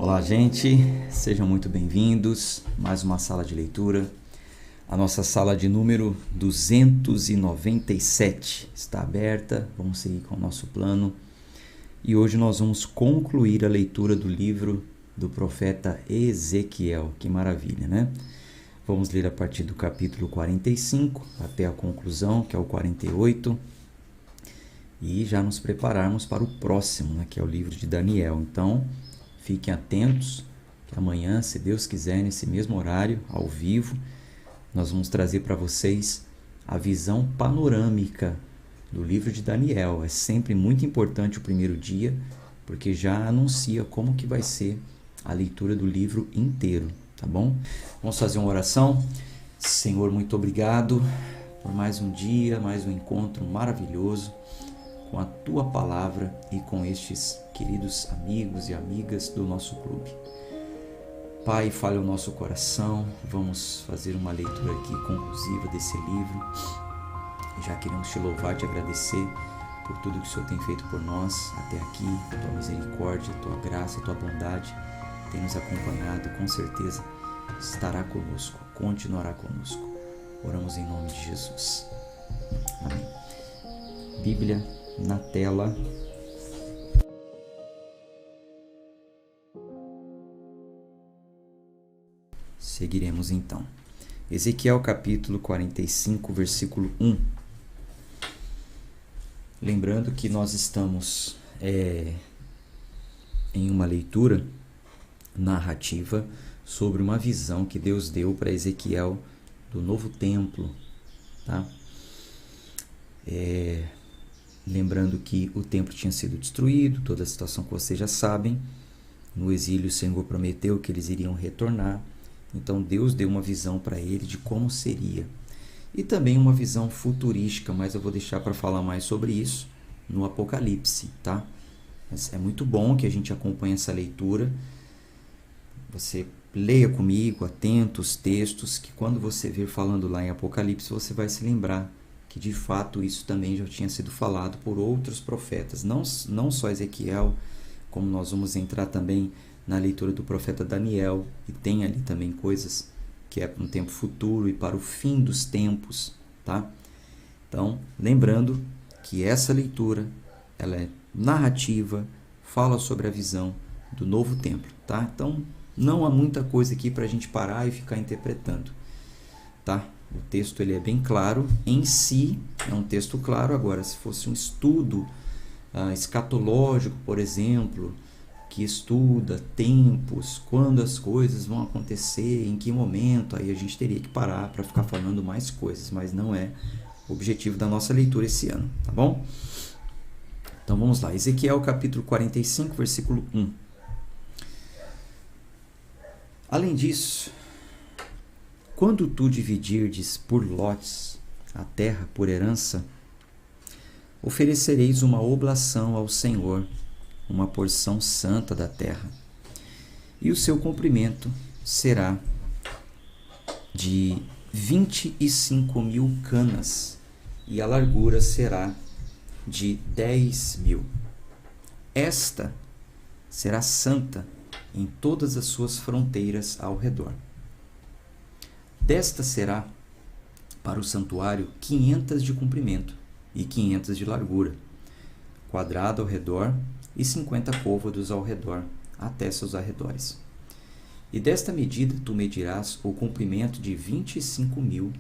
Olá, gente, sejam muito bem-vindos. Mais uma sala de leitura. A nossa sala de número 297 está aberta. Vamos seguir com o nosso plano. E hoje nós vamos concluir a leitura do livro do profeta Ezequiel. Que maravilha, né? Vamos ler a partir do capítulo 45 até a conclusão, que é o 48. E já nos prepararmos para o próximo, né, que é o livro de Daniel. Então, fiquem atentos, que amanhã, se Deus quiser, nesse mesmo horário, ao vivo, nós vamos trazer para vocês a visão panorâmica do livro de Daniel. É sempre muito importante o primeiro dia, porque já anuncia como que vai ser a leitura do livro inteiro, tá bom? Vamos fazer uma oração. Senhor, muito obrigado por mais um dia, mais um encontro maravilhoso com a Tua Palavra e com estes queridos amigos e amigas do nosso clube. Pai, fale ao nosso coração, vamos fazer uma leitura aqui conclusiva desse livro. Já queremos Te louvar e Te agradecer por tudo que o Senhor tem feito por nós até aqui, a Tua misericórdia, a Tua graça, a Tua bondade tem nos acompanhado, com certeza estará conosco, continuará conosco. Oramos em nome de Jesus. Amém. Bíblia na tela. Seguiremos então. Ezequiel capítulo 45, versículo 1. Lembrando que nós estamos em uma leitura narrativa sobre uma visão que Deus deu para Ezequiel do novo templo, tá? Lembrando que o templo tinha sido destruído, toda a situação que vocês já sabem. No exílio o Senhor prometeu que eles iriam retornar. Então Deus deu uma visão para ele de como seria. E também uma visão futurística, mas eu vou deixar para falar mais sobre isso no Apocalipse, tá? Mas é muito bom que a gente acompanhe essa leitura. Você leia comigo, atento os textos, que quando você vir falando lá em Apocalipse, você vai se lembrar que de fato isso também já tinha sido falado por outros profetas, não só Ezequiel, como nós vamos entrar também na leitura do profeta Daniel, e tem ali também coisas que é para um tempo futuro e para o fim dos tempos, tá? Então, lembrando que essa leitura, ela é narrativa, fala sobre a visão do novo templo, tá? Então, não há muita coisa aqui para a gente parar e ficar interpretando, tá? O texto ele é bem claro, em si é um texto claro. Agora, se fosse um estudo escatológico, por exemplo, que estuda tempos, quando as coisas vão acontecer, em que momento, aí a gente teria que parar para ficar falando mais coisas, mas não é o objetivo da nossa leitura esse ano, tá bom? Então vamos lá, Ezequiel capítulo 45, versículo 1. Além disso, quando tu dividirdes por lotes a terra por herança, oferecereis uma oblação ao Senhor, uma porção santa da terra, e o seu comprimento será de 25.000 canas, e a largura será de 10.000. Esta será santa em todas as suas fronteiras ao redor. Desta será para o santuário 500 de comprimento e 500 de largura, quadrado ao redor, e 50 côvados ao redor, até seus arredores. E desta medida tu medirás o comprimento de 25.000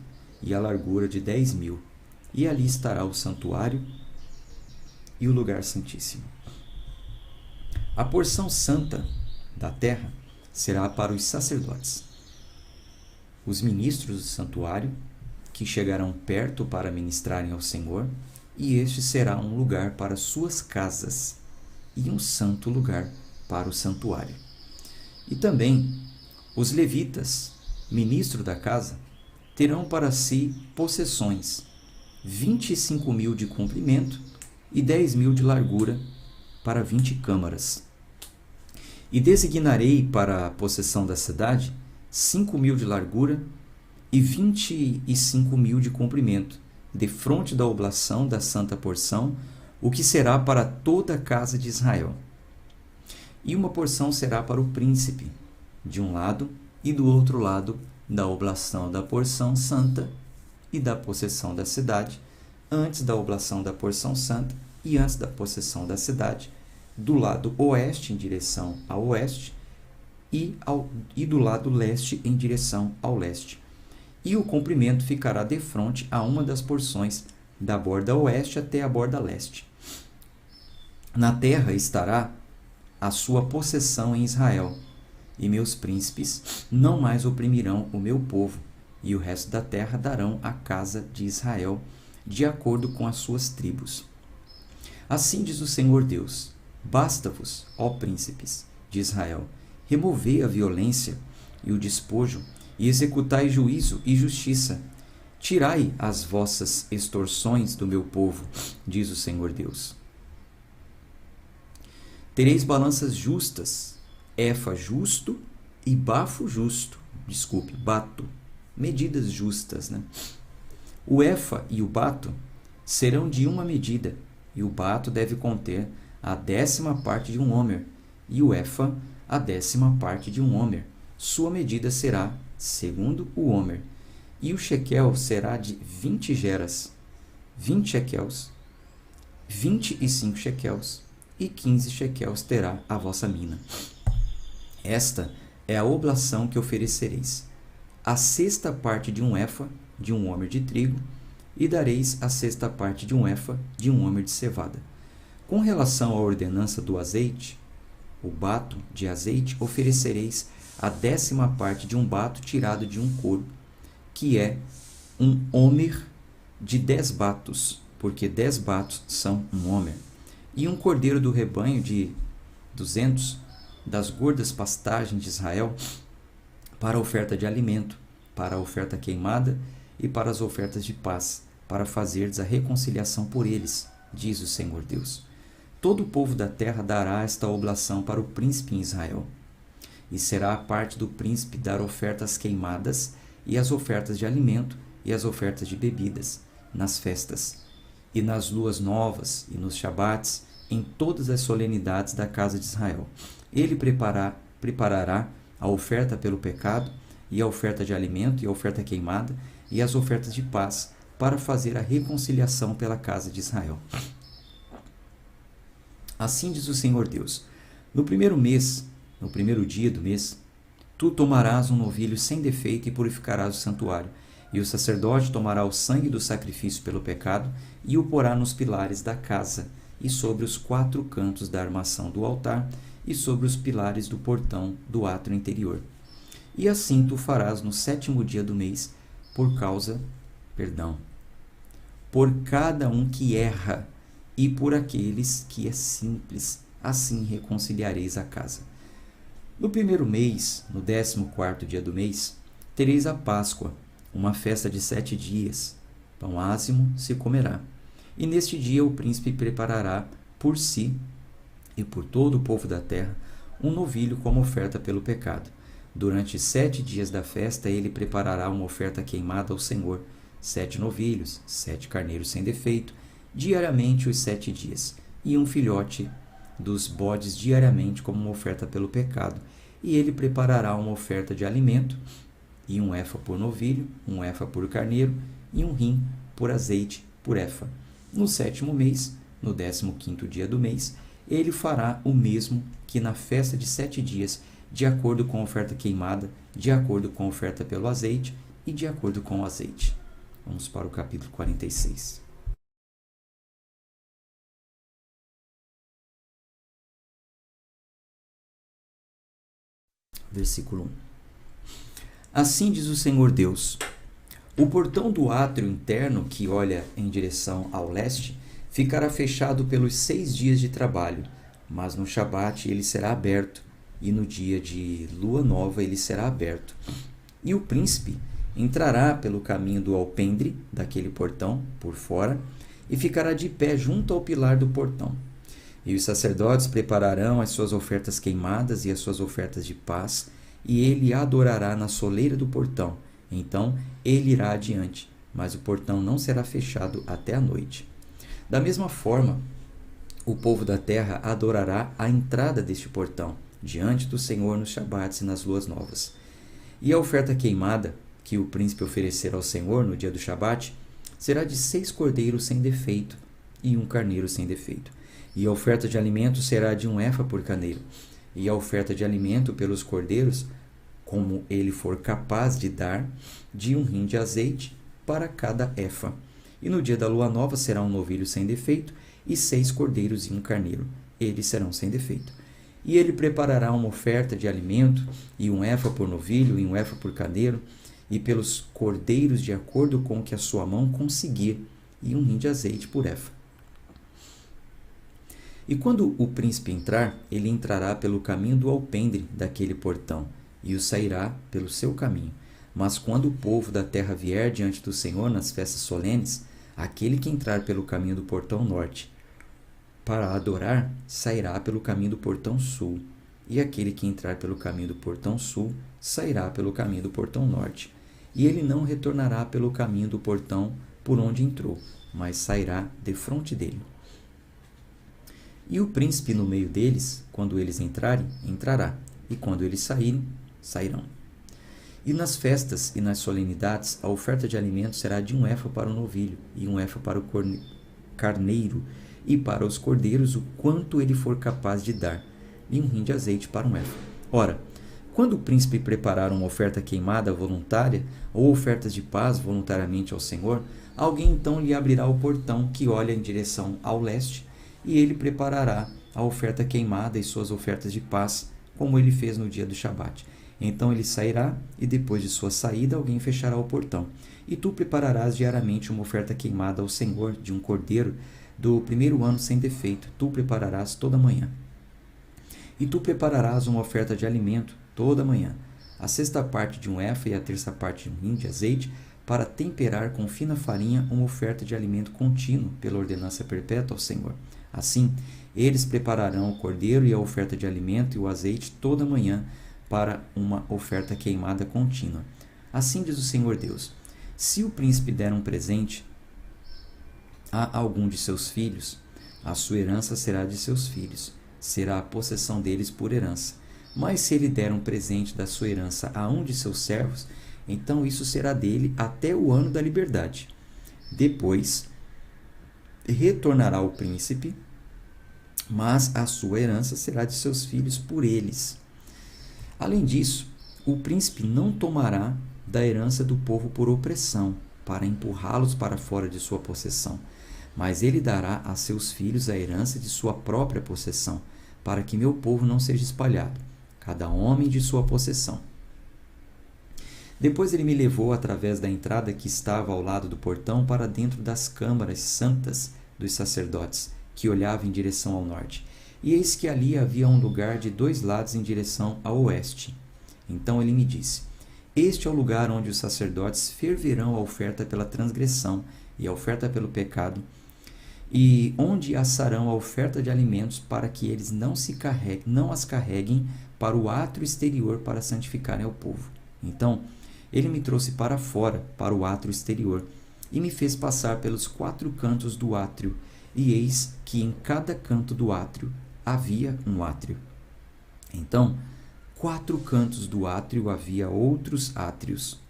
e a largura de 10.000, e ali estará o santuário e o lugar santíssimo. A porção santa da terra será para os sacerdotes, os ministros do santuário, que chegarão perto para ministrarem ao Senhor, e este será um lugar para suas casas e um santo lugar para o santuário. E também os levitas, ministro da casa, terão para si possessões, 25.000 de comprimento e 10.000 de largura, para 20 câmaras. E designarei para a possessão da cidade 5.000 de largura e 25.000 de comprimento, defronte da oblação da santa porção, o que será para toda a casa de Israel. e uma porção será para o príncipe, de um lado, e do outro lado da oblação da porção santa e da possessão da cidade, antes da oblação da porção santa e antes da possessão da cidade, do lado oeste em direção ao oeste e do lado leste em direção ao leste. E o comprimento ficará defronte a uma das porções, da borda oeste até a borda leste. Na terra estará a sua possessão em Israel, e meus príncipes não mais oprimirão o meu povo, e o resto da terra darão à casa de Israel, de acordo com as suas tribos. Assim diz o Senhor Deus: basta-vos, ó príncipes de Israel, removei a violência e o despojo, e executai juízo e justiça. Tirai as vossas extorsões do meu povo, diz o Senhor Deus. Tereis balanças justas, efa justo e bato, medidas justas, né? O efa e o bato serão de uma medida, e o bato deve conter a 10ª parte de um homer, e o efa a 10ª parte de um homer. Sua medida será segundo o homer. E o shekel será de 20 geras, 20 shekels, 25 shekels, e 15 shekels terá a vossa mina. Esta é a oblação que oferecereis: a 6ª parte de um efa de um homer de trigo, e dareis a 6ª parte de um efa de um homer de cevada. Com relação à ordenança do azeite, o bato de azeite, oferecereis a 10ª parte de um bato tirado de um couro, que é um homer de 10 batos, porque 10 batos são um homer, e um cordeiro do rebanho de 200 das gordas pastagens de Israel, para a oferta de alimento, para a oferta queimada e para as ofertas de paz, para fazerdes a reconciliação por eles, diz o Senhor Deus. Todo o povo da terra dará esta oblação para o príncipe em Israel. E será a parte do príncipe dar ofertas queimadas e as ofertas de alimento e as ofertas de bebidas, nas festas, e nas luas novas e nos shabates, em todas as solenidades da casa de Israel. Ele preparará a oferta pelo pecado, e a oferta de alimento, e a oferta queimada, e as ofertas de paz, para fazer a reconciliação pela casa de Israel. Assim diz o Senhor Deus: no primeiro mês, no primeiro dia do mês, tu tomarás um novilho sem defeito e purificarás o santuário, e o sacerdote tomará o sangue do sacrifício pelo pecado e o porá nos pilares da casa e sobre os 4 cantos da armação do altar e sobre os pilares do portão do átrio interior. E assim tu farás no 7º dia do mês, por cada um que erra e por aqueles que é simples, assim reconciliareis a casa. No primeiro mês, no 14º dia do mês, tereis a Páscoa, uma festa de 7 dias. Pão ázimo se comerá. E neste dia o príncipe preparará por si e por todo o povo da terra um novilho como oferta pelo pecado. Durante 7 dias da festa ele preparará uma oferta queimada ao Senhor, 7 novilhos, 7 carneiros sem defeito, diariamente os 7 dias, e um filhote dos bodes diariamente como uma oferta pelo pecado. E ele preparará uma oferta de alimento, e um efa por novilho, um efa por carneiro, e um rim por azeite por efa. No 7º mês, no 15º dia do mês, ele fará o mesmo que na festa de 7 dias, de acordo com a oferta queimada, de acordo com a oferta pelo azeite e de acordo com o azeite. Vamos para o capítulo 46. Versículo 1. Assim diz o Senhor Deus: o portão do átrio interno, que olha em direção ao leste, ficará fechado pelos 6 dias de trabalho, mas no Shabat ele será aberto, e no dia de lua nova ele será aberto. E o príncipe entrará pelo caminho do alpendre daquele portão, por fora, e ficará de pé junto ao pilar do portão. E os sacerdotes prepararão as suas ofertas queimadas e as suas ofertas de paz, e ele adorará na soleira do portão. Então ele irá adiante, mas o portão não será fechado até a noite. Da mesma forma, o povo da terra adorará à entrada deste portão, diante do Senhor nos shabates e nas luas novas. E a oferta queimada que o príncipe oferecer ao Senhor no dia do shabate será de 6 cordeiros sem defeito e 1 carneiro sem defeito. E a oferta de alimento será de 1 efa por carneiro. E a oferta de alimento pelos cordeiros, como ele for capaz de dar, de 1 hin de azeite para cada efa. E no dia da lua nova será 1 novilho sem defeito e 6 cordeiros e 1 carneiro. Eles serão sem defeito. E ele preparará uma oferta de alimento, e 1 efa por novilho, e 1 efa por carneiro, e pelos cordeiros de acordo com o que a sua mão conseguir, e 1 hin de azeite por efa. E quando o príncipe entrar, ele entrará pelo caminho do alpendre daquele portão, e o sairá pelo seu caminho. Mas quando o povo da terra vier diante do Senhor nas festas solenes, aquele que entrar pelo caminho do portão norte para adorar, sairá pelo caminho do portão sul, e aquele que entrar pelo caminho do portão sul, sairá pelo caminho do portão norte. E ele não retornará pelo caminho do portão por onde entrou, mas sairá defronte dele. E o príncipe no meio deles, quando eles entrarem, entrará, e quando eles saírem, sairão. E nas festas e nas solenidades, a oferta de alimento será de 1 efa para o novilho, e 1 efa para o carneiro, e para os cordeiros o quanto ele for capaz de dar, e 1 hin de azeite para 1 efa. Ora, quando o príncipe preparar uma oferta queimada voluntária, ou ofertas de paz voluntariamente ao Senhor, alguém então lhe abrirá o portão que olha em direção ao leste, e ele preparará a oferta queimada e suas ofertas de paz, como ele fez no dia do shabate. Então ele sairá, e depois de sua saída alguém fechará o portão. E tu prepararás diariamente uma oferta queimada ao Senhor de 1 cordeiro do 1º ano sem defeito. Tu prepararás toda manhã. E tu prepararás uma oferta de alimento toda manhã, a 6ª parte de 1 efa e a 3ª parte de 1 hin de azeite, para temperar com fina farinha uma oferta de alimento contínuo pela ordenança perpétua ao Senhor. Assim, eles prepararão o cordeiro e a oferta de alimento e o azeite toda manhã para uma oferta queimada contínua. Assim diz o Senhor Deus: se o príncipe der um presente a algum de seus filhos, a sua herança será de seus filhos, será a possessão deles por herança. Mas se ele der um presente da sua herança a um de seus servos, então isso será dele até o ano da liberdade. Depois retornará o príncipe, mas a sua herança será de seus filhos por eles. Além disso, o príncipe não tomará da herança do povo por opressão, para empurrá-los para fora de sua possessão, mas ele dará a seus filhos a herança de sua própria possessão, para que meu povo não seja espalhado, cada homem de sua possessão. Depois ele me levou através da entrada que estava ao lado do portão para dentro das câmaras santas dos sacerdotes, que olhavam em direção ao norte. E eis que ali havia um lugar de 2 lados em direção ao oeste. Então ele me disse: este é o lugar onde os sacerdotes ferverão a oferta pela transgressão e a oferta pelo pecado, e onde assarão a oferta de alimentos, para que eles não as carreguem para o átrio exterior para santificarem ao povo. Então ele me trouxe para fora, para o átrio exterior, e me fez passar pelos 4 cantos do átrio, e eis que em cada canto do átrio havia um átrio. Então, 4 cantos do átrio havia outros átrios,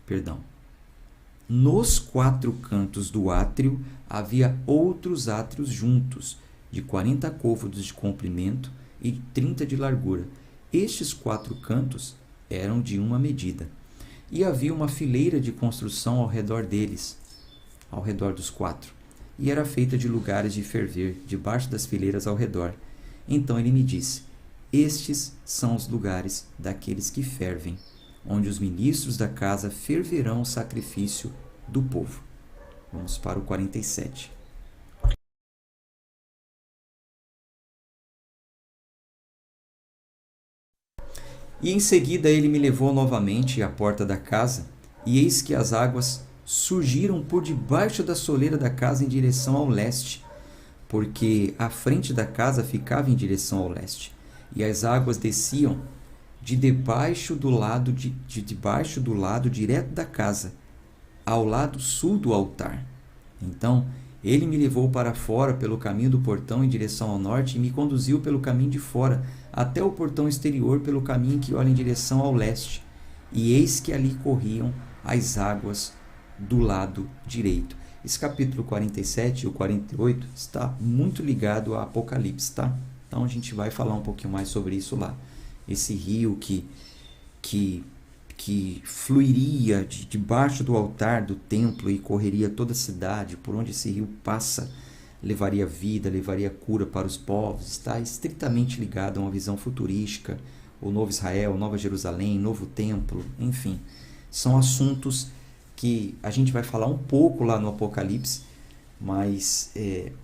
Nos 4 cantos do átrio havia outros átrios juntos, de 40 côvados de comprimento e 30 de largura. Estes 4 cantos eram de uma medida. E havia uma fileira de construção ao redor deles, ao redor dos 4, e era feita de lugares de ferver, debaixo das fileiras ao redor. Então ele me disse: estes são os lugares daqueles que fervem, onde os ministros da casa ferverão o sacrifício do povo. Vamos para o 47. E em seguida ele me levou novamente à porta da casa, e eis que as águas surgiram por debaixo da soleira da casa em direção ao leste, porque a frente da casa ficava em direção ao leste, e as águas desciam de debaixo do lado direto da casa, ao lado sul do altar. Então Ele me levou para fora pelo caminho do portão em direção ao norte e me conduziu pelo caminho de fora até o portão exterior pelo caminho que olha em direção ao leste. E eis que ali corriam as águas do lado direito. Esse capítulo 47 e o 48 está muito ligado a Apocalipse, tá? Então a gente vai falar um pouquinho mais sobre isso lá. Esse rio que fluiria debaixo do altar do templo e correria toda a cidade, por onde esse rio passa, levaria vida, levaria cura para os povos, está estritamente ligado a uma visão futurística, o Novo Israel, Nova Jerusalém, Novo Templo, enfim. São assuntos que a gente vai falar um pouco lá no Apocalipse, mas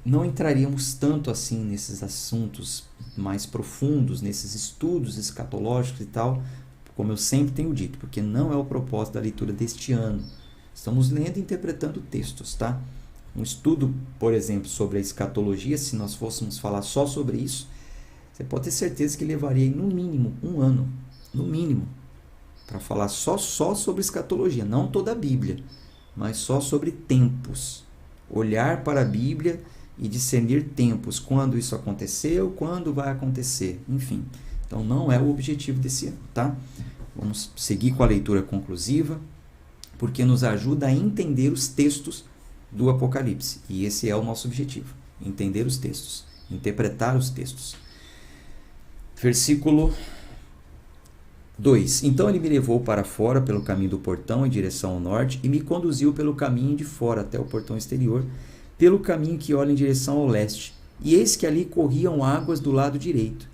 não entraríamos tanto assim nesses assuntos mais profundos, nesses estudos escatológicos e tal, como eu sempre tenho dito, porque não é o propósito da leitura deste ano. Estamos lendo e interpretando textos, tá? Um estudo, por exemplo, sobre a escatologia, se nós fôssemos falar só sobre isso, você pode ter certeza que levaria no mínimo um ano, no mínimo, para falar só sobre escatologia, não toda a Bíblia, mas só sobre tempos. Olhar para a Bíblia e discernir tempos, quando isso aconteceu, quando vai acontecer, enfim. Então não é o objetivo desse ano, tá? Vamos seguir com a leitura conclusiva, porque nos ajuda a entender os textos do Apocalipse. E esse é o nosso objetivo, entender os textos, interpretar os textos. Versículo 2. Então ele me levou para fora pelo caminho do portão em direção ao norte e me conduziu pelo caminho de fora até o portão exterior, pelo caminho que olha em direção ao leste. E eis que ali corriam águas do lado direito.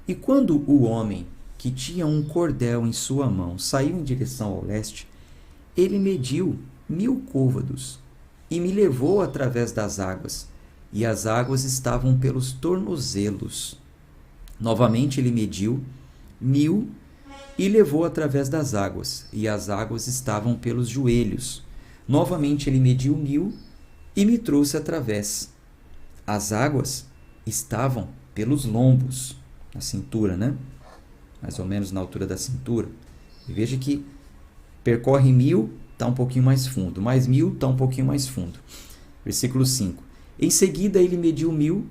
E quando o homem que tinha um cordel em sua mão saiu em direção ao leste, ele mediu 1000 côvados e me levou através das águas, e as águas estavam pelos tornozelos. Novamente ele mediu 1000 e levou através das águas, e as águas estavam pelos joelhos. Novamente ele mediu 1000 e me trouxe através. As águas estavam pelos lombos, na cintura, né? Mais ou menos na altura da cintura. E veja que percorre 1000, está um pouquinho mais fundo, mais 1000, está um pouquinho mais fundo. Versículo 5. Em seguida ele mediu 1000,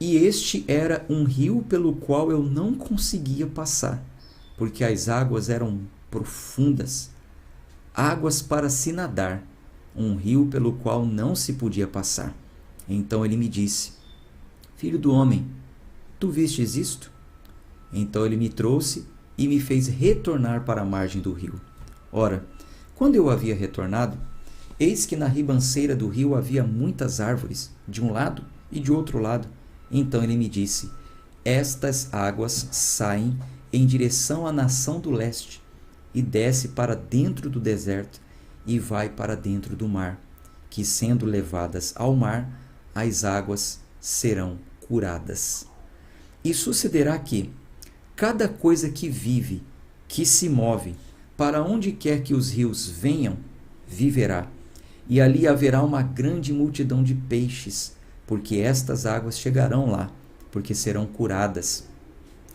e este era um rio pelo qual eu não conseguia passar, porque as águas eram profundas, águas para se nadar, um rio pelo qual não se podia passar. Então ele me disse: Filho do homem, tu vistes isto? Então ele me trouxe e me fez retornar para a margem do rio. Ora, quando eu havia retornado, eis que na ribanceira do rio havia muitas árvores, de um lado e de outro lado. Então ele me disse: estas águas saem em direção à nação do leste, e desce para dentro do deserto, e vai para dentro do mar, que sendo levadas ao mar, as águas serão curadas. E sucederá que cada coisa que vive, que se move, para onde quer que os rios venham, viverá. E ali haverá uma grande multidão de peixes, porque estas águas chegarão lá, porque serão curadas.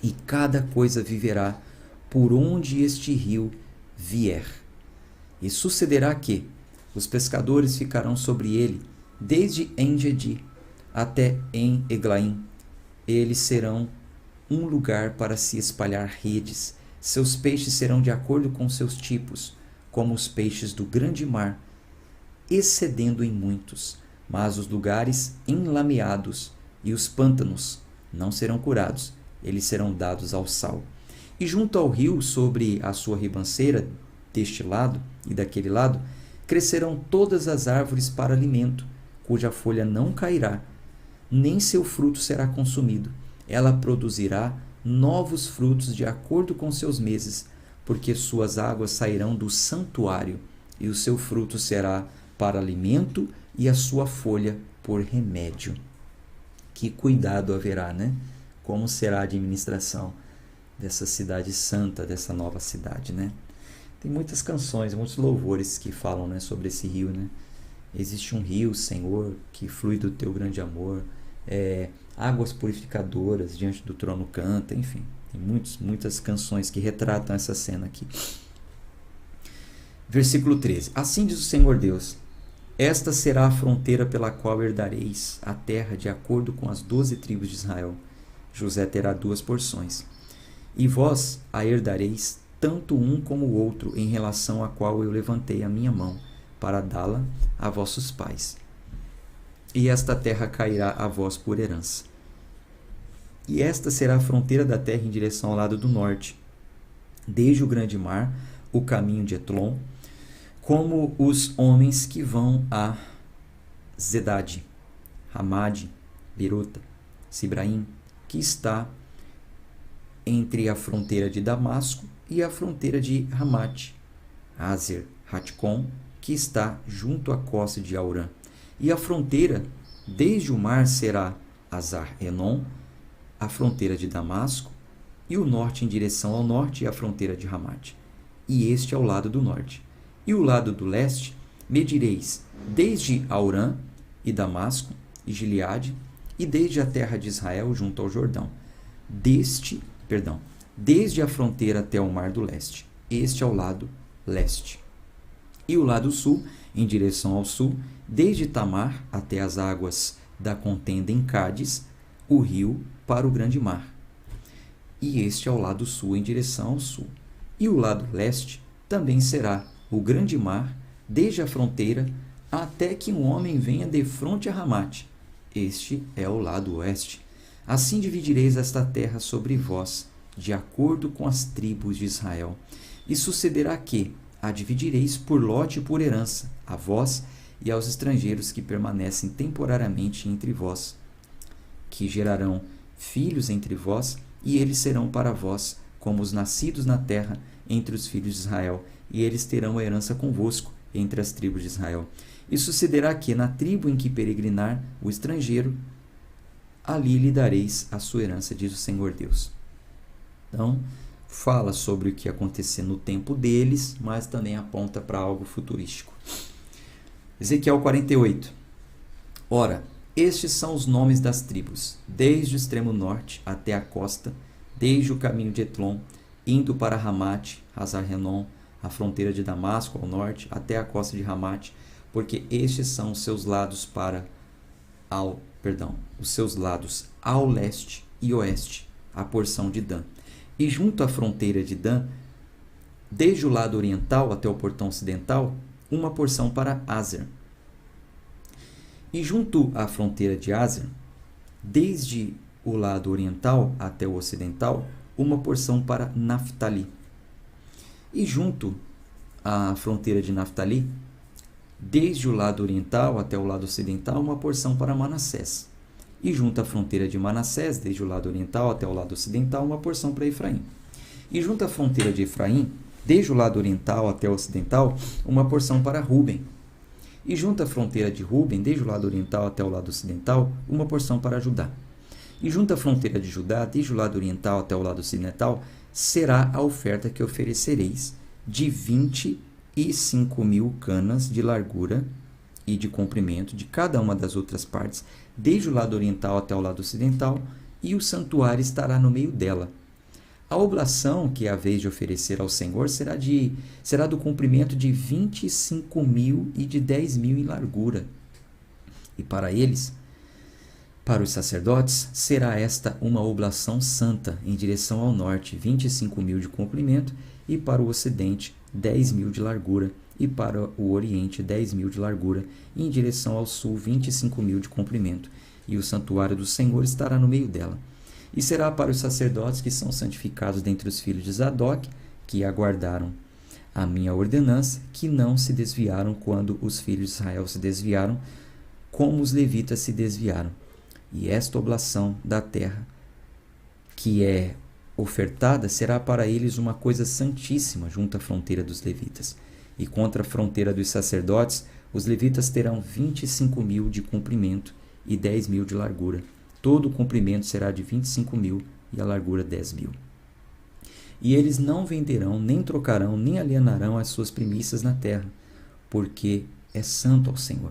E cada coisa viverá por onde este rio vier. E sucederá que os pescadores ficarão sobre ele, desde En-Gedi até em Eglaim. Eles serão um lugar para se espalhar redes. Seus peixes serão de acordo com seus tipos, como os peixes do grande mar, excedendo em muitos. Mas os lugares enlameados e os pântanos não serão curados, eles serão dados ao sal. E junto ao rio, sobre a sua ribanceira, deste lado e daquele lado, crescerão todas as árvores para alimento, cuja folha não cairá, nem seu fruto será consumido. Ela produzirá novos frutos de acordo com seus meses, porque suas águas sairão do santuário, e o seu fruto será para alimento e a sua folha por remédio. Que cuidado haverá, né? Como será a administração dessa cidade santa, dessa nova cidade, né? Tem muitas canções, muitos louvores que falam, né, sobre esse rio, né? Existe um rio, Senhor, que flui do teu grande amor. Águas purificadoras diante do trono canta, enfim. Tem muitas canções que retratam essa cena aqui. Versículo 13. Assim diz o Senhor Deus: Esta será a fronteira pela qual herdareis a terra de acordo com as 12 tribos de Israel. José terá 2 porções. E vós a herdareis, tanto um como o outro, em relação à qual eu levantei a minha mão, para dá-la a vossos pais. E esta terra cairá a vós por herança. E esta será a fronteira da terra em direção ao lado do norte, desde o grande mar, o caminho de Etlon, como os homens que vão a Zedade, Ramade, Beerota, Sibraim, que está entre a fronteira de Damasco e a fronteira de Ramate, Azer, Hatcom, que está junto à costa de Aurã. E a fronteira desde o mar será Azar-Enon, a fronteira de Damasco, e o norte em direção ao norte é a fronteira de Ramate. E este é o lado do norte. E o lado do leste medireis desde Aurã e Damasco e Gileade, e desde a terra de Israel junto ao Jordão. Desde a fronteira até o mar do leste. Este é o lado leste. E o lado sul, em direção ao sul, desde Tamar até as águas da contenda em Cádiz, o rio para o grande mar. E este é o lado sul, em direção ao sul. E o lado leste também será o grande mar, desde a fronteira até que um homem venha de fronte a Ramate. Este é o lado oeste. Assim dividireis esta terra sobre vós, de acordo com as tribos de Israel. E sucederá que a dividireis por lote e por herança, a vós e aos estrangeiros que permanecem temporariamente entre vós, que gerarão filhos entre vós, e eles serão para vós como os nascidos na terra entre os filhos de Israel, e eles terão a herança convosco entre as tribos de Israel. E sucederá que, na tribo em que peregrinar o estrangeiro, ali lhe dareis a sua herança, diz o Senhor Deus. Então, fala sobre o que ia acontecer no tempo deles, mas também aponta para algo futurístico. Ezequiel 48. Ora, estes são os nomes das tribos, desde o extremo norte até a costa, desde o caminho de Etlon, indo para Ramate, Hazar-Renon, a fronteira de Damasco ao norte, até a costa de Ramate, porque estes são os seus lados os seus lados ao leste e oeste, a porção de Dan. E junto à fronteira de Dan, desde o lado oriental até o portão ocidental, uma porção para Azer. E junto à fronteira de Azer, desde o lado oriental até o ocidental, uma porção para Naftali. E junto à fronteira de Naftali, desde o lado oriental até o lado ocidental, uma porção para Manassés. E junto à fronteira de Manassés, desde o lado oriental até o lado ocidental, uma porção para Efraim. E junto à fronteira de Efraim, desde o lado oriental até o ocidental, uma porção para Ruben. E junto à fronteira de Ruben, desde o lado oriental até o lado ocidental, uma porção para Judá. E junto à fronteira de Judá, desde o lado oriental até o lado ocidental, será a oferta que oferecereis de 25.000 canas de largura e de comprimento de cada uma das outras partes, desde o lado oriental até o lado ocidental, e o santuário estará no meio dela. A oblação que é a vez de oferecer ao Senhor será do comprimento de 25.000 e de 10.000 em largura. E para eles, para os sacerdotes, será esta uma oblação santa em direção ao norte, 25.000 de comprimento, e para o ocidente, 10.000 de largura, e para o oriente, 10.000 de largura, e em direção ao sul, 25.000 de comprimento. E o santuário do Senhor estará no meio dela. E será para os sacerdotes que são santificados dentre os filhos de Zadok, que aguardaram a minha ordenança, que não se desviaram quando os filhos de Israel se desviaram, como os levitas se desviaram. E esta oblação da terra, que é ofertada, será para eles uma coisa santíssima junto à fronteira dos levitas. E contra a fronteira dos sacerdotes, os levitas terão 25.000 de comprimento e 10.000 de largura. Todo o comprimento será de 25.000 e a largura 10.000. E eles não venderão, nem trocarão, nem alienarão as suas primícias na terra, porque é santo ao Senhor.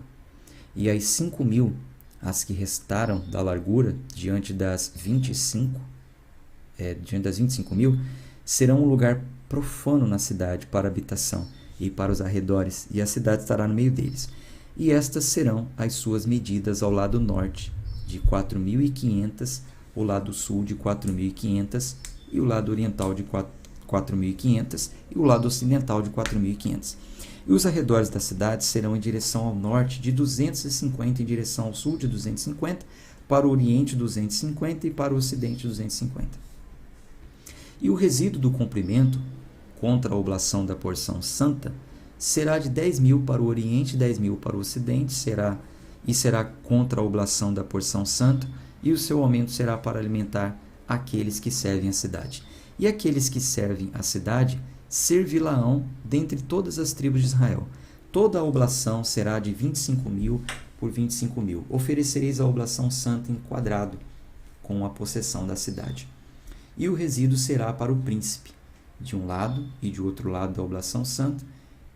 E as 5.000, as que restaram da largura, diante das 25.000, serão um lugar profano na cidade para habitação e para os arredores, e a cidade estará no meio deles. e estas serão as suas medidas ao lado norte de 4.500, o lado sul de 4.500 e o lado oriental de 4.500 e o lado ocidental de 4.500. E os arredores da cidade serão em direção ao norte de 250, em direção ao sul de 250, para o oriente 250 e para o ocidente 250. E o resíduo do comprimento contra a oblação da porção santa será de 10.000 para o oriente, 10.000 para o ocidente, será contra a oblação da porção santa, e o seu aumento será para alimentar aqueles que servem a cidade. E aqueles que servem a cidade servi-la-ão dentre todas as tribos de Israel. Toda a oblação será de 25.000 por 25.000. Oferecereis a oblação santa em quadrado, com a possessão da cidade. E o resíduo será para o príncipe, de um lado e de outro lado da oblação santa,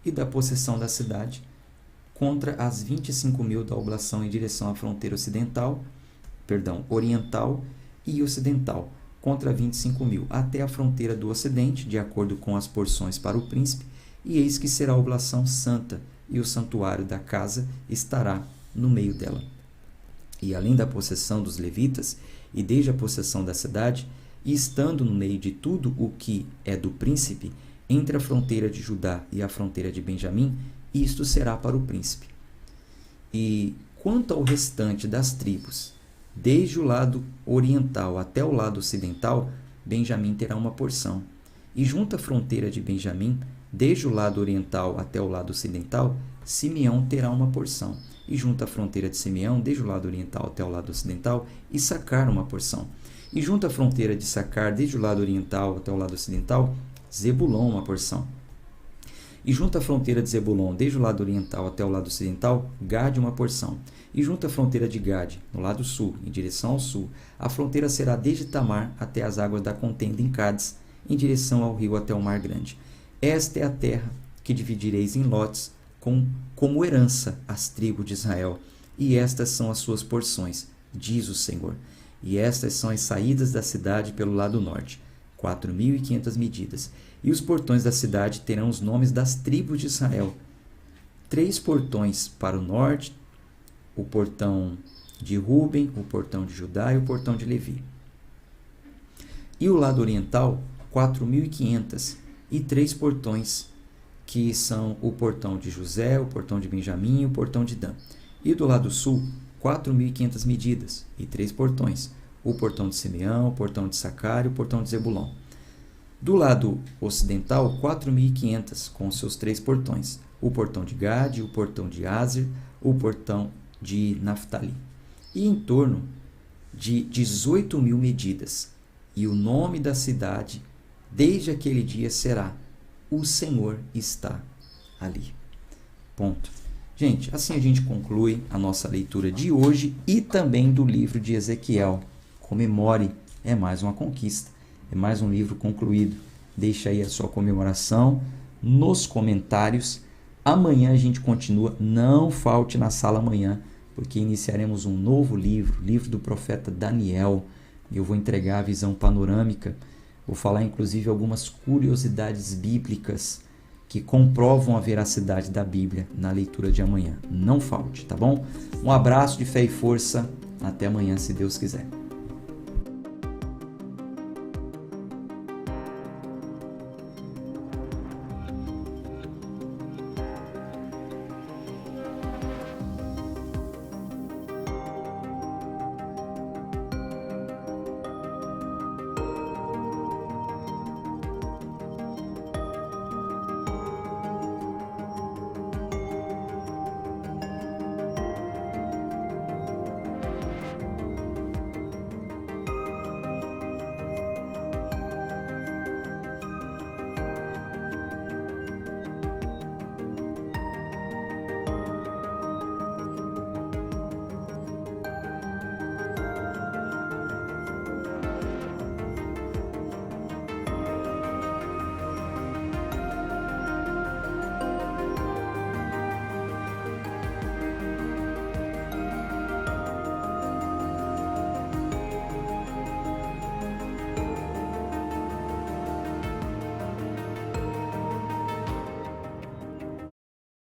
e da possessão da cidade, contra as 25.000 da oblação em direção à fronteira oriental e ocidental, contra 25.000, até a fronteira do ocidente, de acordo com as porções para o príncipe, e eis que será a oblação santa, e o santuário da casa estará no meio dela. E além da possessão dos levitas, e desde a possessão da cidade, e estando no meio de tudo o que é do príncipe, entre a fronteira de Judá e a fronteira de Benjamim, isto será para o príncipe. E quanto ao restante das tribos, desde o lado oriental até o lado ocidental, Benjamim terá uma porção. E junto à fronteira de Benjamim, desde o lado oriental até o lado ocidental, Simeão terá uma porção. E junto à fronteira de Simeão, desde o lado oriental até o lado ocidental, Issacar uma porção. E junto à fronteira de Issacar, desde o lado oriental até o lado ocidental, Zebulon uma porção. E junto à fronteira de Zebulon, desde o lado oriental até o lado ocidental, Gade uma porção. E junto à fronteira de Gade, no lado sul, em direção ao sul, a fronteira será desde Tamar até as águas da contenda em Cádiz, em direção ao rio até o mar grande. Esta é a terra que dividireis em lotes, como herança às tribos de Israel, e estas são as suas porções, diz o Senhor. E estas são as saídas da cidade pelo lado norte, 4.500 medidas. E os portões da cidade terão os nomes das tribos de Israel. 3 portões para o norte, o portão de Ruben, o portão de Judá e o portão de Levi. E o lado oriental, 4.500 e 3 portões, que são o portão de José, o portão de Benjamim e o portão de Dan. E do lado sul, 4.500 medidas e 3 portões, o portão de Simeão, o portão de Issacar e o portão de Zebulon. Do lado ocidental, 4.500 com seus 3 portões, o portão de Gade, o portão de Aser, o portão de Naftali. E em torno de 18.000 medidas. E o nome da cidade, desde aquele dia, será: o Senhor está ali. Ponto. Gente, assim a gente conclui a nossa leitura de hoje e também do livro de Ezequiel. Comemore, é mais uma conquista, é mais um livro concluído. Deixa aí a sua comemoração nos comentários. Amanhã a gente continua, não falte na sala amanhã, porque iniciaremos um novo livro, livro do profeta Daniel. Eu vou entregar a visão panorâmica, vou falar inclusive algumas curiosidades bíblicas que comprovam a veracidade da Bíblia na leitura de amanhã. Não falte, tá bom? Um abraço de fé e força. Até amanhã, se Deus quiser.